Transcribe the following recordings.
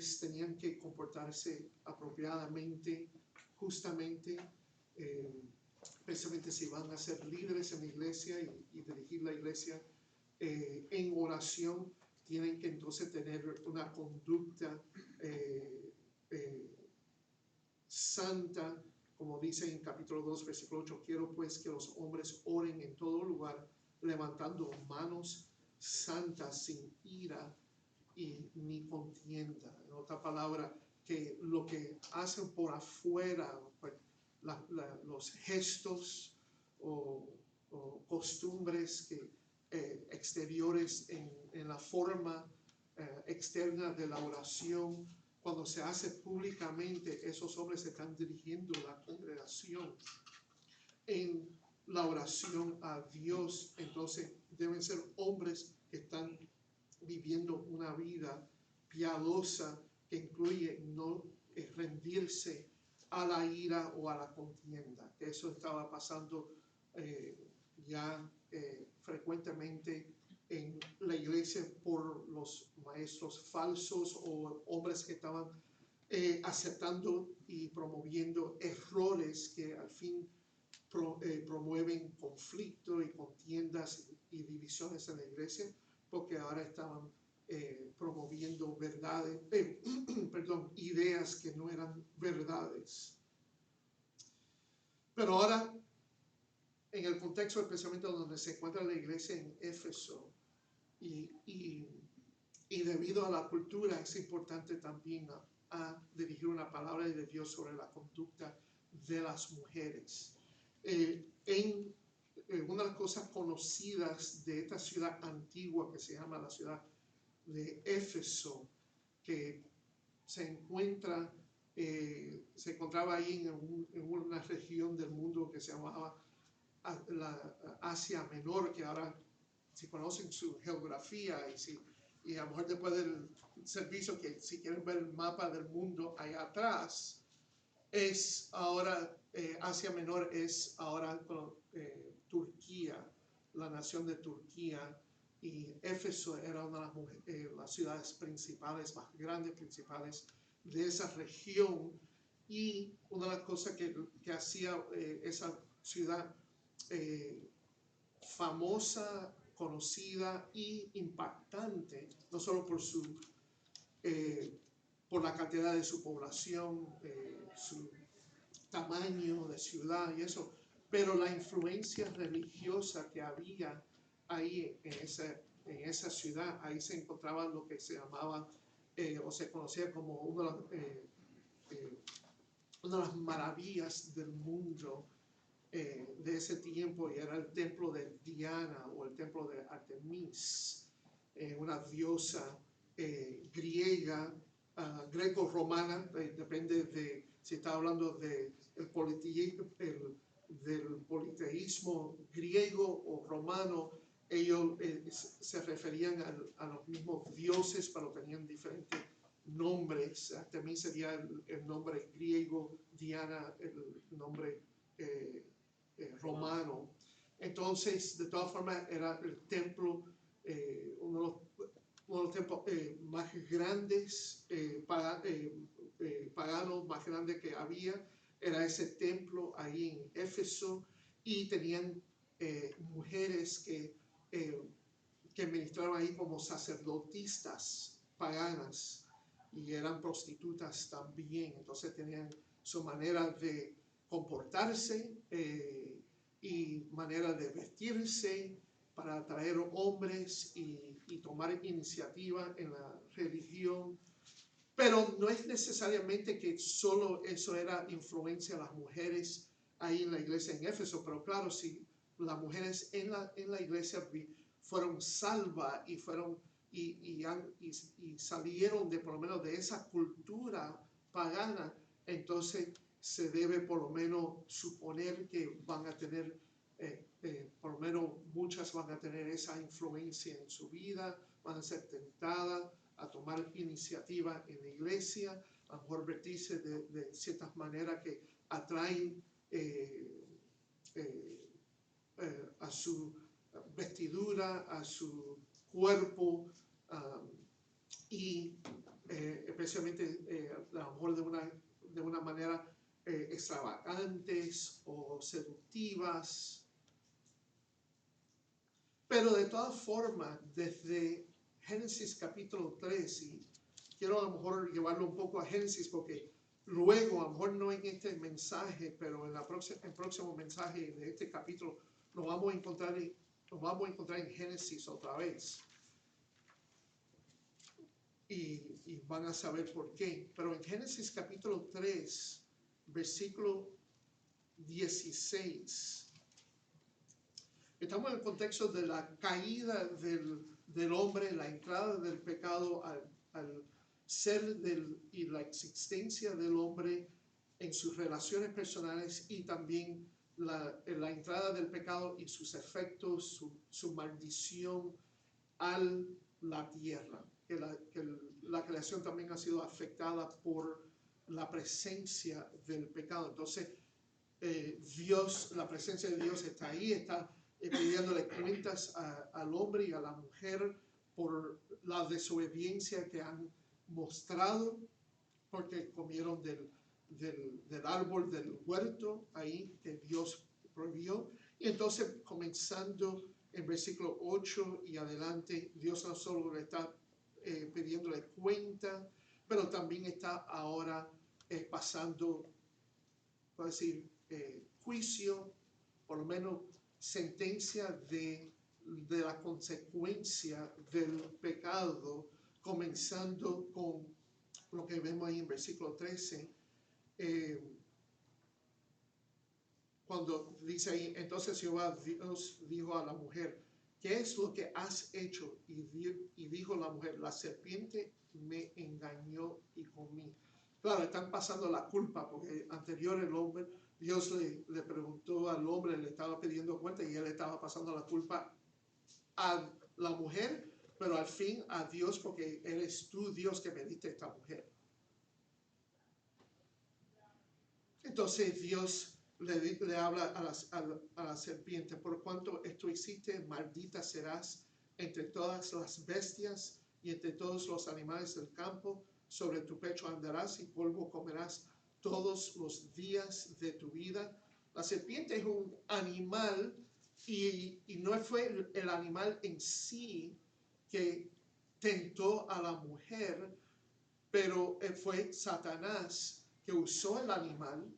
hombres tenían que comportarse apropiadamente, justamente, especialmente si van a ser líderes en la iglesia y dirigir la iglesia en oración, tienen que entonces tener una conducta santa, como dice en capítulo 2, versículo 8, quiero pues que los hombres oren en todo lugar, levantando manos santas sin ira y ni contienda. En otra palabra, que lo que hacen por afuera, pues, los gestos o costumbres exteriores en la forma externa de la oración, cuando se hace públicamente, esos hombres están dirigiendo la congregación en la oración a Dios. Entonces deben ser hombres que están viviendo una vida piadosa que incluye no rendirse a la ira o a la contienda. Eso estaba pasando ya frecuentemente en la iglesia por los maestros falsos o hombres que estaban aceptando y promoviendo errores que al fin promueven conflicto y contiendas y divisiones en la iglesia, porque ahora estaban promoviendo verdades, ideas que no eran verdades. Pero ahora, en el contexto especialmente donde se encuentra la iglesia en Éfeso, y debido a la cultura, es importante también a dirigir una palabra de Dios sobre la conducta de las mujeres. Una de las cosas conocidas de esta ciudad antigua que se llama la ciudad de Éfeso, que se encontraba ahí en una región del mundo que se llamaba la Asia Menor, que ahora, si conocen su geografía y a lo mejor después del servicio, que si quieren ver el mapa del mundo allá atrás, es ahora, Asia Menor es ahora Turquía, la nación de Turquía, y Éfeso era una de las ciudades principales, más grandes principales de esa región. Y una de las cosas que hacía esa ciudad famosa, conocida y impactante, no solo por la cantidad de su población, su tamaño de ciudad y eso, pero la influencia religiosa que había ahí en esa ciudad. Ahí se encontraba lo que se llamaba o se conocía como una de las maravillas del mundo de ese tiempo, y era el templo de Diana o el templo de Artemis, una diosa griega, greco-romana, depende de si está hablando del politeísmo griego o romano. Ellos se referían a los mismos dioses, pero tenían diferentes nombres. Artemis sería el nombre griego, Diana el nombre romano. Entonces, de todas formas, era el templo, uno de los templos más grandes, paganos más grandes que había, era ese templo ahí en Éfeso, y tenían mujeres que ministraban ahí como sacerdotisas paganas, y eran prostitutas también. Entonces tenían su manera de comportarse y manera de vestirse para atraer hombres y tomar iniciativa en la religión. Pero no es necesariamente que solo eso era influencia de las mujeres ahí en la iglesia en Éfeso, pero claro, si las mujeres en la iglesia fueron salvas y salieron por lo menos de esa cultura pagana, entonces se debe por lo menos suponer que van a tener, por lo menos muchas van a tener esa influencia en su vida, van a ser tentadas a tomar iniciativa en la iglesia, a lo mejor vestirse de ciertas maneras que atraen a su vestidura, a su cuerpo, y especialmente a lo mejor de una manera extravagantes o seductivas. Pero de todas formas, desde Génesis capítulo 3, y quiero a lo mejor llevarlo un poco a Génesis porque luego, a lo mejor no en este mensaje, pero en el próximo mensaje de este capítulo, nos vamos a encontrar en Génesis otra vez. Y van a saber por qué. Pero en Génesis capítulo 3, versículo 16, estamos en el contexto de la caída del hombre, la entrada del pecado al ser y la existencia del hombre en sus relaciones personales y también la entrada del pecado y sus efectos, su maldición a la tierra. Que la creación también ha sido afectada por la presencia del pecado. Entonces, la presencia de Dios está ahí, está pidiéndole cuentas al hombre y a la mujer por la desobediencia que han mostrado, porque comieron del árbol del huerto ahí que Dios prohibió. Y entonces, comenzando en versículo 8 y adelante, Dios no solo le está pidiéndole cuenta, pero también está ahora pasando, puedo decir, juicio, por lo menos sentencia de la consecuencia del pecado, comenzando con lo que vemos ahí en versículo 13, cuando dice ahí, entonces Jehová Dios dijo a la mujer, ¿qué es lo que has hecho? Y dijo la mujer, la serpiente me engañó y comí. Claro, están pasando la culpa, porque anterior el hombre, Dios le preguntó al hombre, le estaba pidiendo cuenta y él estaba pasando la culpa a la mujer, pero al fin a Dios, porque eres tú, Dios, que me diste esta mujer. Entonces Dios le habla a la serpiente, por cuanto esto hiciste, maldita serás entre todas las bestias y entre todos los animales del campo. Sobre tu pecho andarás y polvo comerás todos los días de tu vida. La serpiente es un animal y no fue el animal en sí que tentó a la mujer, pero fue Satanás que usó el animal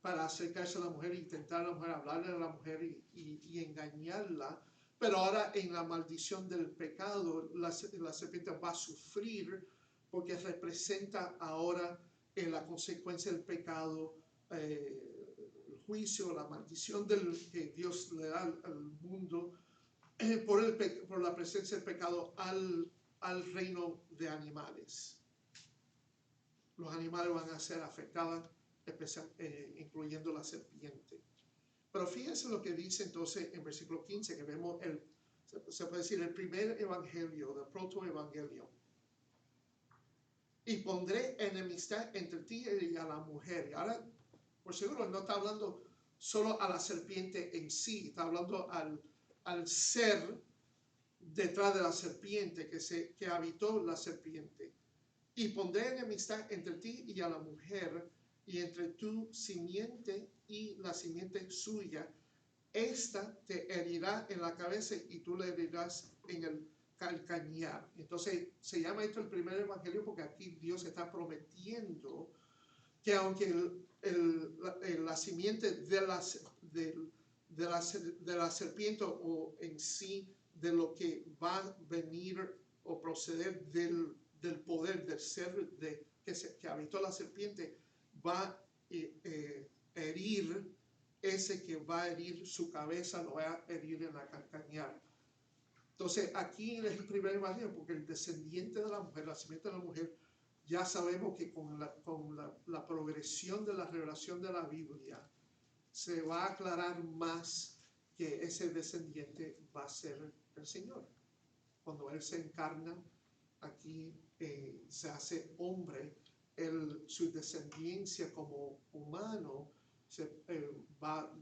para acercarse a la mujer e intentar a la mujer, hablarle a la mujer y engañarla. Pero ahora en la maldición del pecado, la serpiente va a sufrir porque representa ahora en la consecuencia del pecado, el juicio, la maldición que Dios le da al mundo por la presencia del pecado al reino de animales. Los animales van a ser afectados, incluyendo la serpiente. Pero fíjense lo que dice entonces en versículo 15, que vemos se puede decir el primer evangelio, el protoevangelio. Y pondré enemistad entre ti y a la mujer. Y ahora, por seguro, no está hablando solo a la serpiente en sí, está hablando al ser detrás de la serpiente, que habitó la serpiente. Y pondré enemistad entre ti y a la mujer, y entre tu simiente y la simiente suya. Esta te herirá en la cabeza y tú le herirás en el calcañar. Entonces se llama esto el primer evangelio porque aquí Dios está prometiendo que aunque la simiente de la serpiente o en sí de lo que va a venir o proceder del poder del ser que habitó la serpiente, va a herir, ese que va a herir su cabeza lo va a herir en la calcañar. Entonces aquí es el primer evangelio porque el descendiente de la mujer, la simiente de la mujer, ya sabemos que con la progresión de la revelación de la Biblia se va a aclarar más que ese descendiente va a ser el Señor. Cuando Él se encarna aquí, se hace hombre, su descendencia como humano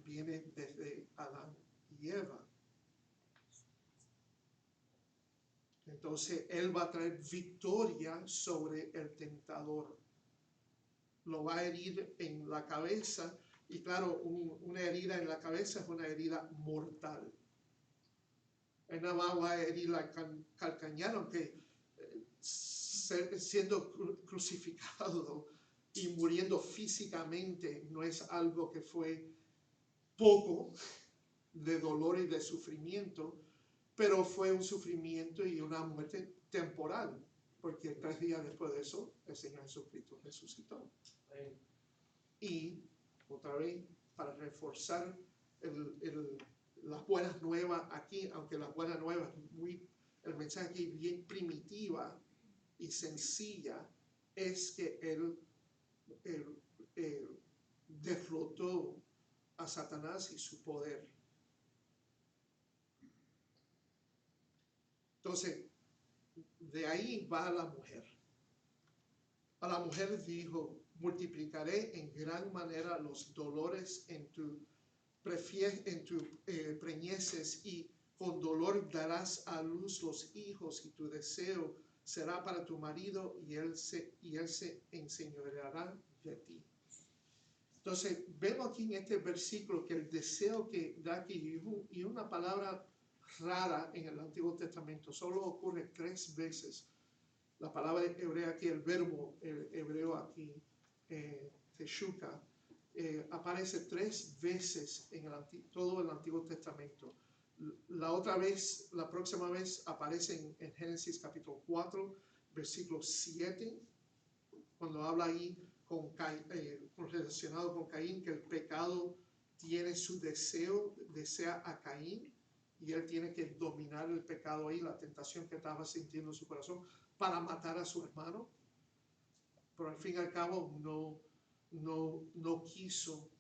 viene desde Adán y Eva. Entonces él va a traer victoria sobre el tentador. Lo va a herir en la cabeza. Y claro, una herida en la cabeza es una herida mortal. Él no va a herir al calcañar, aunque siendo crucificado y muriendo físicamente no es algo que fue poco de dolor y de sufrimiento, pero fue un sufrimiento y una muerte temporal, porque 3 días después de eso el Señor Jesucristo resucitó. Y otra vez, para reforzar las buenas nuevas aquí, aunque las buenas nuevas, el mensaje aquí bien primitiva y sencilla, es que él derrotó a Satanás y su poder. Entonces, de ahí va la mujer. A la mujer dijo: multiplicaré en gran manera los dolores en tu preñeces, y con dolor darás a luz los hijos, y tu deseo será para tu marido, y él se enseñoreará de ti. Entonces, vemos aquí en este versículo que el deseo que da aquí, y una palabra rara en el Antiguo Testamento, solo ocurre 3 veces. La palabra hebrea aquí, el verbo hebreo aquí, teshuka, aparece 3 veces en todo el Antiguo Testamento. La próxima vez aparece en Génesis capítulo 4, versículo 7, cuando habla ahí relacionado con Caín, que el pecado tiene su desea a Caín, y él tiene que dominar el pecado ahí, la tentación que estaba sintiendo en su corazón para matar a su hermano. Pero al fin y al cabo no quiso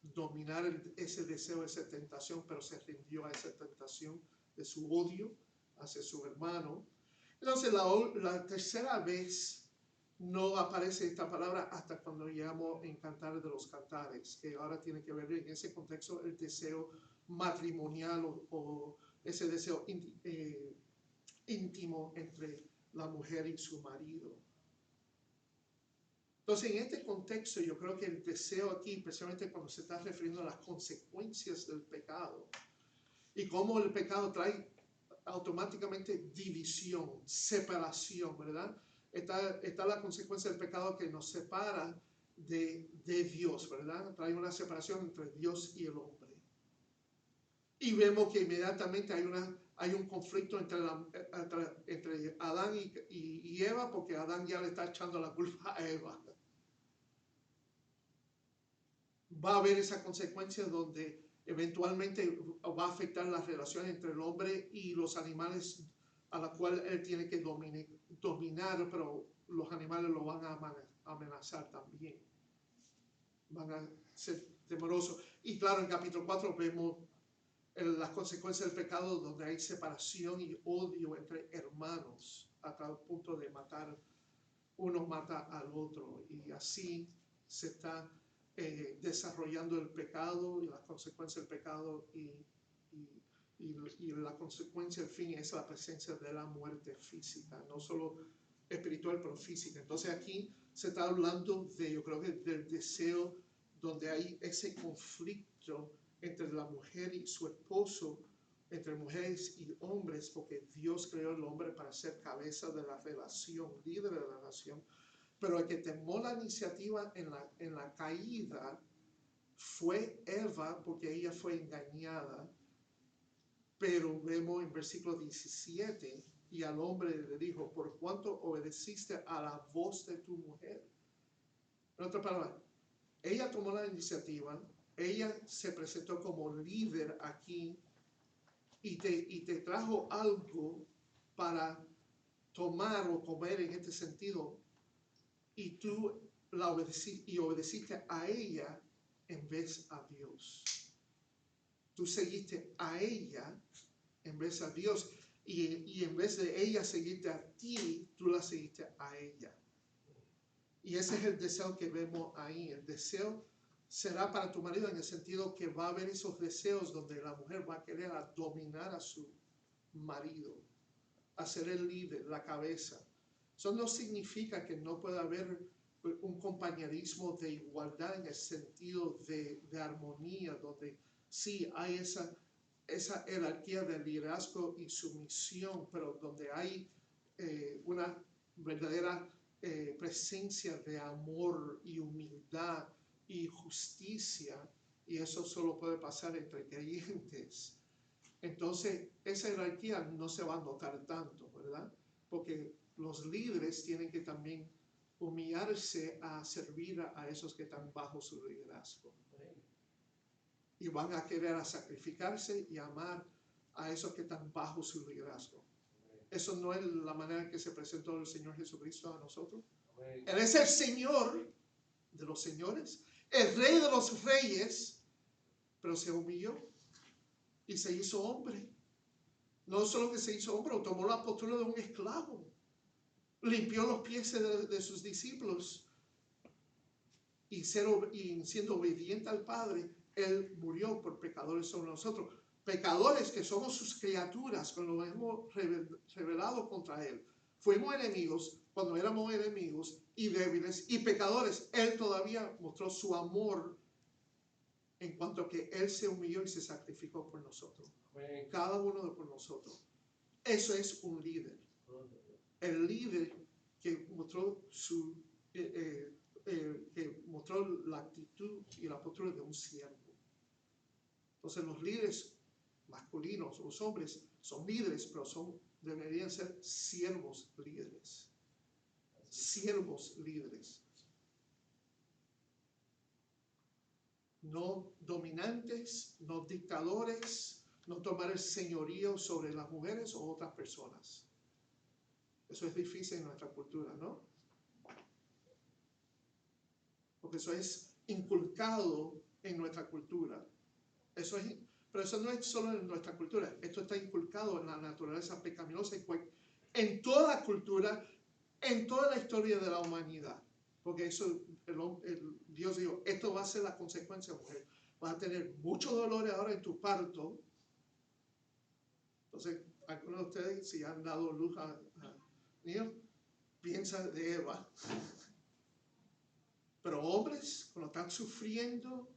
dominar ese deseo, esa tentación, pero se rindió a esa tentación de su odio hacia su hermano. Entonces la tercera vez no aparece esta palabra hasta cuando llegamos en Cantares de los Cantares, que ahora tiene que ver en ese contexto el deseo matrimonial o ese deseo íntimo entre la mujer y su marido. Entonces, en este contexto, yo creo que el deseo aquí, especialmente cuando se está refiriendo a las consecuencias del pecado y cómo el pecado trae automáticamente división, separación, ¿verdad? Está la consecuencia del pecado que nos separa de Dios, ¿verdad? Trae una separación entre Dios y el hombre. Y vemos que inmediatamente hay un conflicto entre Adán y Eva, porque Adán ya le está echando la culpa a Eva. Va a haber esa consecuencia donde eventualmente va a afectar las relaciones entre el hombre y los animales, a la cual él tiene que dominar, pero los animales lo van a amenazar también. Van a ser temerosos. Y claro, en capítulo 4 vemos las consecuencias del pecado, donde hay separación y odio entre hermanos, a tal punto de uno mata al otro, y así se está desarrollando el pecado y las consecuencias del pecado, y la consecuencia, el fin, es la presencia de la muerte física, no solo espiritual, pero física. Entonces aquí se está hablando yo creo que del deseo, donde hay ese conflicto entre la mujer y su esposo, entre mujeres y hombres, porque Dios creó al hombre para ser cabeza de la relación, líder de la relación, pero el que tomó la iniciativa en la caída fue Eva, porque ella fue engañada. Pero vemos en versículo 17, y al hombre le dijo: por cuanto obedeciste a la voz de tu mujer. En otra palabra, ella tomó la iniciativa, ella se presentó como líder aquí, y te trajo algo para tomar o comer en este sentido, y tú obedeciste a ella en vez a Dios. Tú seguiste a ella en vez a Dios, y en vez de ella seguirte a ti, tú la seguiste a ella. Y ese es el deseo que vemos ahí. El deseo será para tu marido, en el sentido que va a haber esos deseos donde la mujer va a querer dominar a su marido. a ser el líder, la cabeza. Eso no significa que no pueda haber un compañerismo de igualdad en el sentido de armonía, donde sí hay esa jerarquía de liderazgo y sumisión, pero donde hay una verdadera presencia de amor y humildad y justicia, y eso solo puede pasar entre creyentes. Entonces, esa jerarquía no se va a notar tanto, ¿verdad? Porque los líderes tienen que también humillarse a servir a esos que están bajo su liderazgo. Y van a querer a sacrificarse y amar a esos que están bajo su liderazgo. Eso no es la manera en que se presentó el Señor Jesucristo a nosotros. Él es el Señor de los señores, el Rey de los reyes, pero se humilló y se hizo hombre. No solo que se hizo hombre, tomó la postura de un esclavo, limpió los pies de sus discípulos y siendo obediente al Padre, Él murió por pecadores sobre nosotros. Pecadores que somos sus criaturas cuando nos hemos rebelado contra Él. Fuimos enemigos cuando éramos enemigos y débiles y pecadores. Él todavía mostró su amor en cuanto que Él se humilló y se sacrificó por nosotros. Cada uno de por nosotros. Eso es un líder. El líder que mostró que mostró la actitud y la postura de un siervo. Entonces los líderes masculinos, los hombres, son líderes, pero deberían ser siervos líderes. Siervos líderes. No dominantes, no dictadores, no tomar el señorío sobre las mujeres o otras personas. Eso es difícil en nuestra cultura, ¿no? Porque eso es inculcado en nuestra cultura. Pero eso no es solo en nuestra cultura, esto está inculcado en la naturaleza pecaminosa en toda la cultura, en toda la historia de la humanidad. Porque eso, Dios dijo, esto va a ser la consecuencia, mujer. Vas a tener mucho dolor ahora en tu parto. Entonces, algunos de ustedes, si han dado luz a niños, piensan de Eva. Pero hombres, cuando están sufriendo,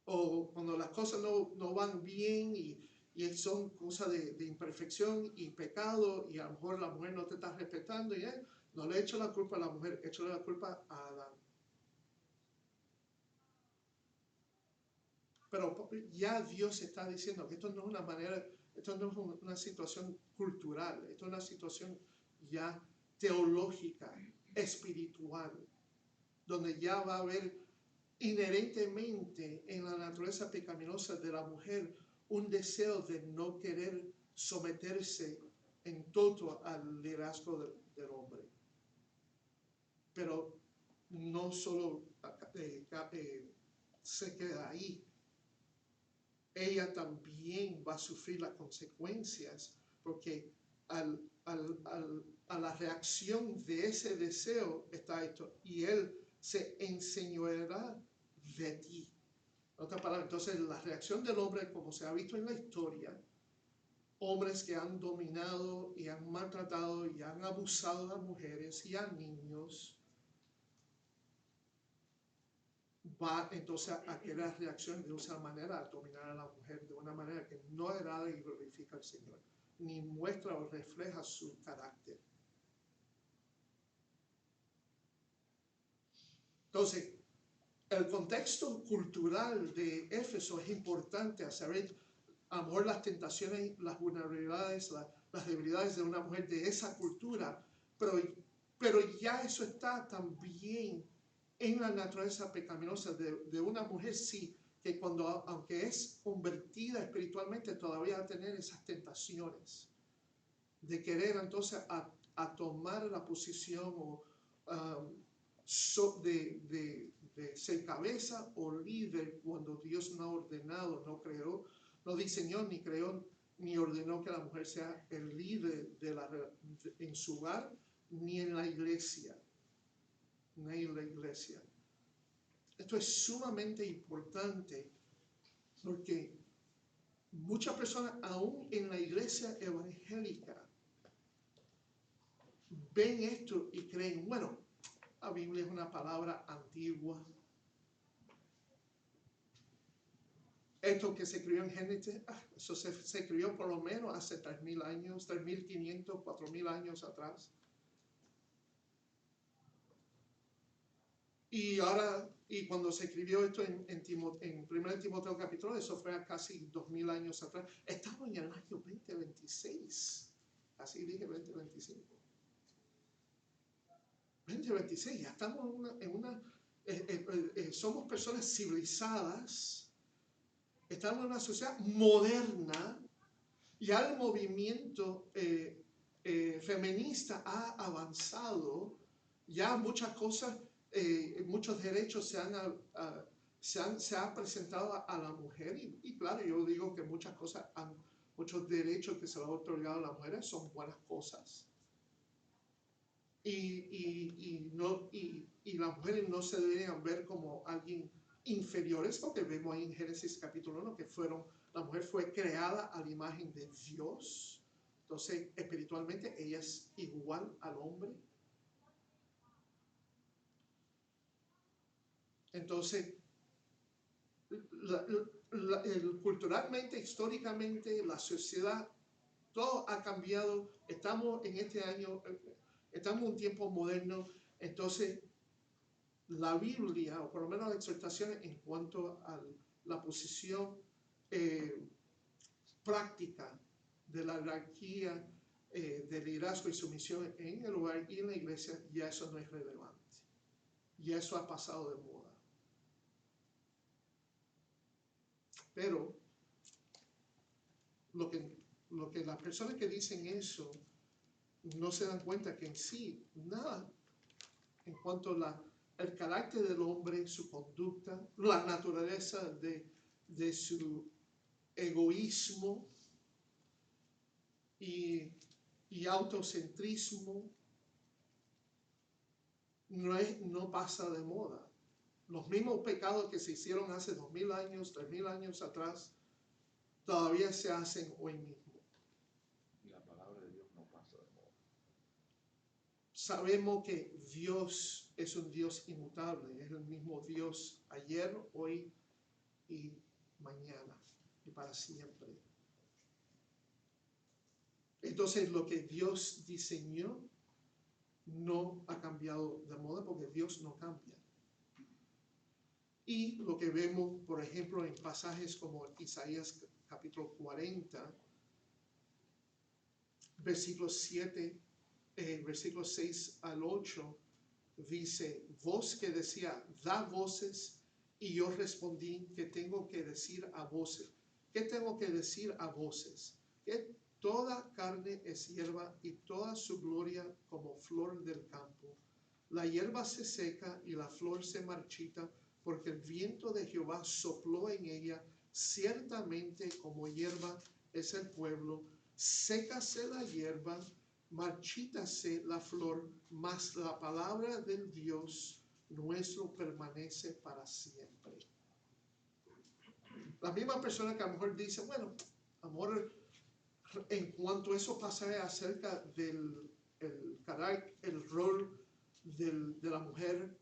o cuando las cosas no van bien y son cosas de imperfección y pecado, y a lo mejor la mujer no te está respetando, no le echo la culpa a la mujer, echo la culpa a Adán. Pero ya Dios está diciendo que esto no es una manera, esto no es una situación cultural, esto es una situación ya teológica, espiritual, donde ya va a haber inherentemente en la naturaleza pecaminosa de la mujer un deseo de no querer someterse en todo al liderazgo del hombre. Pero no solo se queda ahí. Ella también va a sufrir las consecuencias porque a la reacción de ese deseo está esto, y él se enseñoreará de ti. En otras palabras, entonces la reacción del hombre, como se ha visto en la historia, hombres que han dominado y han maltratado y han abusado a mujeres y a niños, va entonces a querer reacción de esa manera, a dominar a la mujer de una manera que no agrada y glorifica al Señor, ni muestra o refleja su carácter. Entonces, el contexto cultural de Éfeso es importante a saber, a lo mejor las tentaciones, las vulnerabilidades, las debilidades de una mujer de esa cultura, pero ya eso está también en la naturaleza pecaminosa de una mujer, sí, que aunque es convertida espiritualmente, todavía va a tener esas tentaciones de querer entonces a tomar la posición o de ser cabeza o líder cuando Dios no ha ordenado, no creó, no diseñó ni creó ni ordenó que la mujer sea el líder en su hogar ni en la iglesia. Esto es sumamente importante porque muchas personas, aún en la iglesia evangélica, ven esto y creen, bueno, la Biblia es una palabra antigua. Esto que se escribió en Génesis, eso se escribió por lo menos hace 3,000 años, 3,500, 4,000 años atrás. Y ahora, y cuando se escribió esto en 1 Timoteo capítulo, eso fue casi 2,000 años atrás. Estamos en el año 2026. Así dije 2025. 2026, ya estamos somos personas civilizadas. Estamos en una sociedad moderna. Ya el movimiento feminista ha avanzado. Ya muchas cosas, muchos derechos se han presentado a la mujer. Y claro, yo digo que muchas cosas, muchos derechos que se le han otorgado a las mujeres son buenas cosas. Y las mujeres no se deben ver como alguien inferiores, porque vemos ahí en Génesis capítulo 1 que la mujer fue creada a la imagen de Dios. Entonces, espiritualmente, ella es igual al hombre. Entonces, culturalmente, históricamente, la sociedad, todo ha cambiado. Estamos en este año, estamos en un tiempo moderno. Entonces, la Biblia, o por lo menos las exhortaciones en cuanto a la posición práctica de la jerarquía, de liderazgo y sumisión en el hogar y en la iglesia, ya eso no es relevante. Ya eso ha pasado de moda. Pero lo que las personas que dicen eso no se dan cuenta que en sí, nada, en cuanto a el carácter del hombre, su conducta, la naturaleza de su egoísmo y autocentrismo, no pasa de moda. Los mismos pecados que se hicieron hace 2,000 años, 3,000 años atrás, todavía se hacen hoy mismo. Y la palabra de Dios no pasa de moda. Sabemos que Dios es un Dios inmutable, es el mismo Dios ayer, hoy y mañana y para siempre. Entonces, lo que Dios diseñó no ha cambiado de moda, porque Dios no cambia. Y lo que vemos, por ejemplo, en pasajes como Isaías capítulo 40, versículos 7, versículos 6 al 8, dice, voz que decía, da voces, y yo respondí, ¿qué tengo que decir a voces? ¿Qué tengo que decir a voces? Que toda carne es hierba y toda su gloria como flor del campo. La hierba se seca y la flor se marchita, porque el viento de Jehová sopló en ella. Ciertamente como hierba es el pueblo, sécase la hierba, marchítase la flor, mas la palabra del Dios nuestro permanece para siempre. La misma persona que a lo mejor dice, bueno, amor, en cuanto a eso pasa acerca del carácter, el rol de la mujer,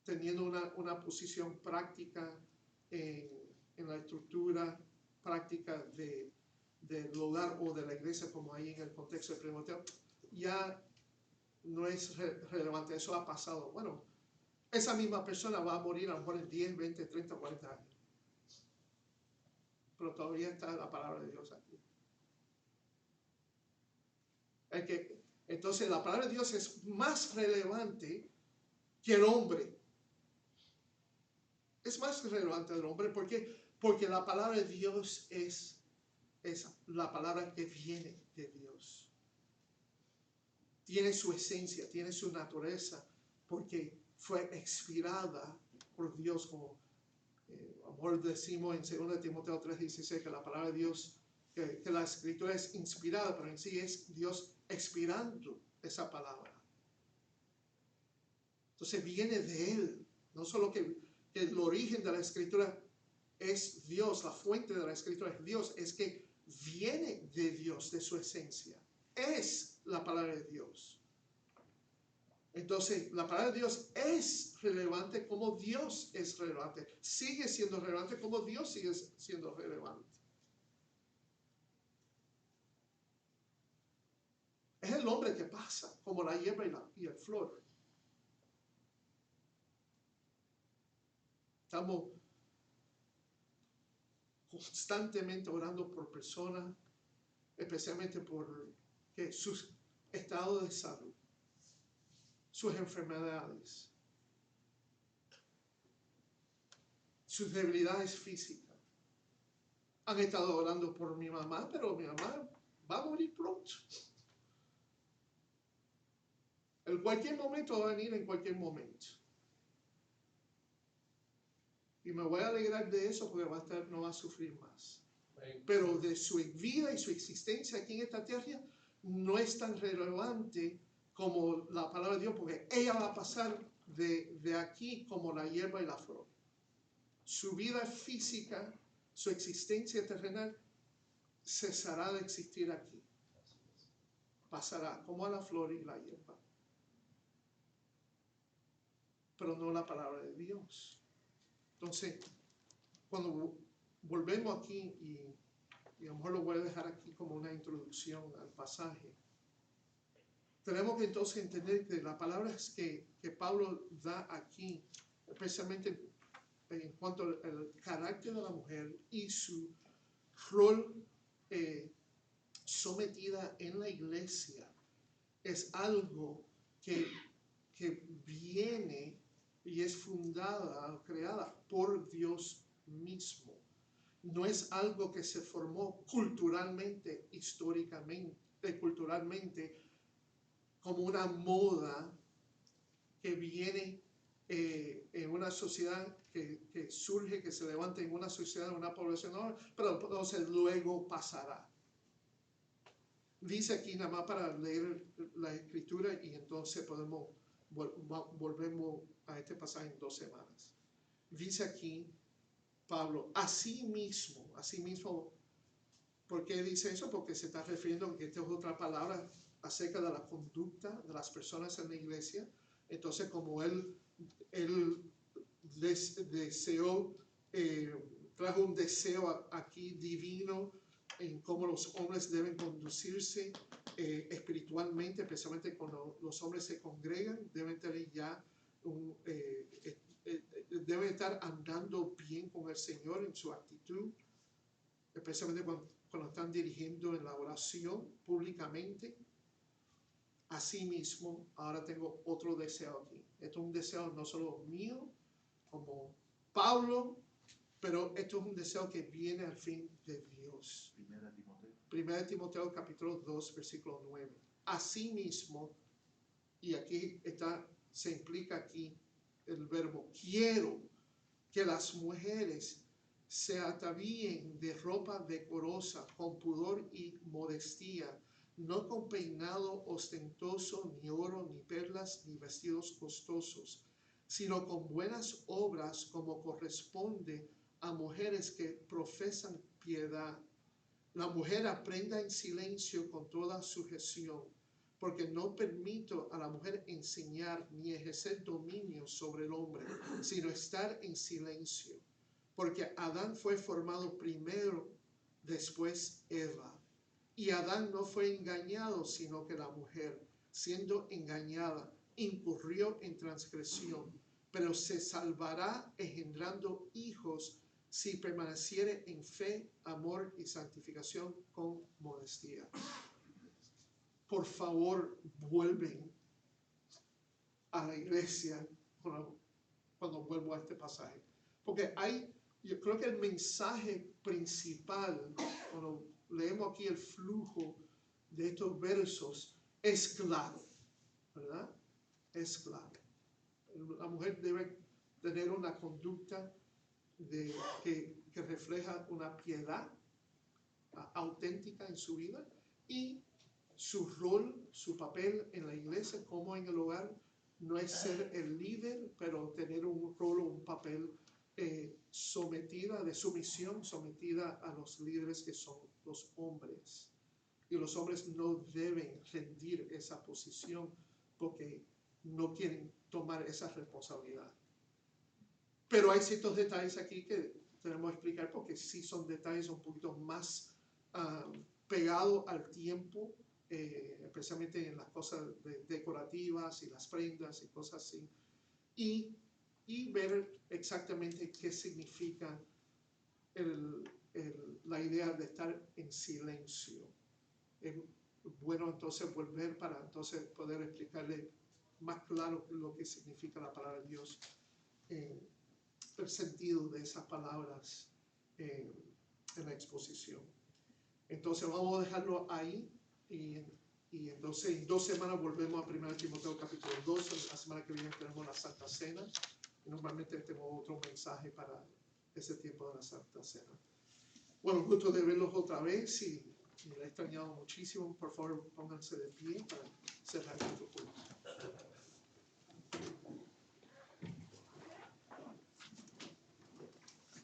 teniendo una posición práctica en la estructura práctica del hogar o de la iglesia, como ahí en el contexto de 1 Timoteo, ya no es relevante. Eso ha pasado. Bueno, esa misma persona va a morir a lo mejor en 10, 20, 30, 40 años. Pero todavía está la palabra de Dios aquí. Entonces la palabra de Dios es más relevante que el hombre. Es más relevante del hombre porque la palabra de Dios es la palabra que viene de Dios. Tiene su esencia, tiene su naturaleza, porque fue inspirada por Dios, como a lo mejor decimos en 2 Timoteo 3:16, que la palabra de Dios, que la escritura es inspirada, pero en sí es Dios expirando esa palabra. Entonces viene de Él, no solo que el origen de la escritura es Dios, la fuente de la escritura es Dios, es que viene de Dios, de su esencia. Es la palabra de Dios. Entonces, la palabra de Dios es relevante como Dios es relevante. Sigue siendo relevante como Dios sigue siendo relevante. Es el hombre que pasa, como la hierba y el flor. Estamos constantemente orando por personas, especialmente por su estado de salud, sus enfermedades, sus debilidades físicas. Han estado orando por mi mamá, pero mi mamá va a morir pronto. En cualquier momento va a venir, en cualquier momento. Y me voy a alegrar de eso porque no va a sufrir más. Pero de su vida y su existencia aquí en esta tierra no es tan relevante como la palabra de Dios, porque ella va a pasar de aquí como la hierba y la flor. Su vida física, su existencia terrenal, cesará de existir aquí. Pasará como a la flor y la hierba. Pero no la palabra de Dios. Entonces, cuando volvemos aquí, y a lo mejor lo voy a dejar aquí como una introducción al pasaje, tenemos que entonces entender que las palabras que Pablo da aquí, especialmente en cuanto al carácter de la mujer y su rol sometida en la iglesia, es algo que viene y es fundada, creada por Dios mismo. No es algo que se formó culturalmente, históricamente, como una moda que viene en una sociedad que surge, que se levanta en una sociedad, en una población, no, pero entonces luego pasará. Dice aquí nada más para leer la escritura y entonces volvemos a este pasaje en 2 semanas. Dice aquí Pablo, asimismo, ¿por qué dice eso? Porque se está refiriendo a que esta es otra palabra acerca de la conducta de las personas en la iglesia. Entonces, como él deseó, trajo un deseo aquí divino en cómo los hombres deben conducirse espiritualmente, especialmente cuando los hombres se congregan, deben tener ya deben estar andando bien con el Señor en su actitud, especialmente cuando están dirigiendo en la oración públicamente. Asimismo, ahora tengo otro deseo aquí. Esto es un deseo no solo mío, como Pablo, pero esto es un deseo que viene al fin de Dios. 1 Timoteo capítulo 2, versículo 9. Asimismo, y aquí se implica aquí el verbo quiero que las mujeres se atavíen de ropa decorosa, con pudor y modestia, no con peinado ostentoso, ni oro, ni perlas, ni vestidos costosos, sino con buenas obras como corresponde a mujeres que profesan piedad. La mujer aprenda en silencio con toda sujeción, porque no permito a la mujer enseñar ni ejercer dominio sobre el hombre, sino estar en silencio. Porque Adán fue formado primero, después Eva. Y Adán no fue engañado, sino que la mujer, siendo engañada, incurrió en transgresión, pero se salvará engendrando hijos si permaneciere en fe, amor y santificación con modestia. Por favor, vuelven a la iglesia cuando vuelvo a este pasaje. Porque yo creo que el mensaje principal, cuando leemos aquí el flujo de estos versos, es claro, ¿verdad? Es claro. La mujer debe tener una conducta que refleja una piedad auténtica en su vida, y su rol, su papel en la iglesia como en el hogar no es ser el líder, pero tener un rol o un papel sometida, de sumisión, sometida a los líderes que son los hombres. Y los hombres no deben rendir esa posición porque no quieren tomar esa responsabilidad. Pero hay ciertos detalles aquí que tenemos que explicar porque sí son detalles un poquito más pegados al tiempo, especialmente en las cosas decorativas y las prendas y cosas así. Y ver exactamente qué significa la idea de estar en silencio. Es bueno entonces volver para entonces poder explicarle más claro lo que significa la palabra de Dios, el sentido de esas palabras en la exposición. Entonces vamos a dejarlo ahí y entonces en 2 semanas volvemos a 1 Timoteo capítulo 2. La semana que viene tenemos la Santa Cena. Normalmente tengo otro mensaje para ese tiempo de la Santa Cena. Bueno, gusto de verlos otra vez y me he extrañado muchísimo. Por favor, pónganse de pie para ser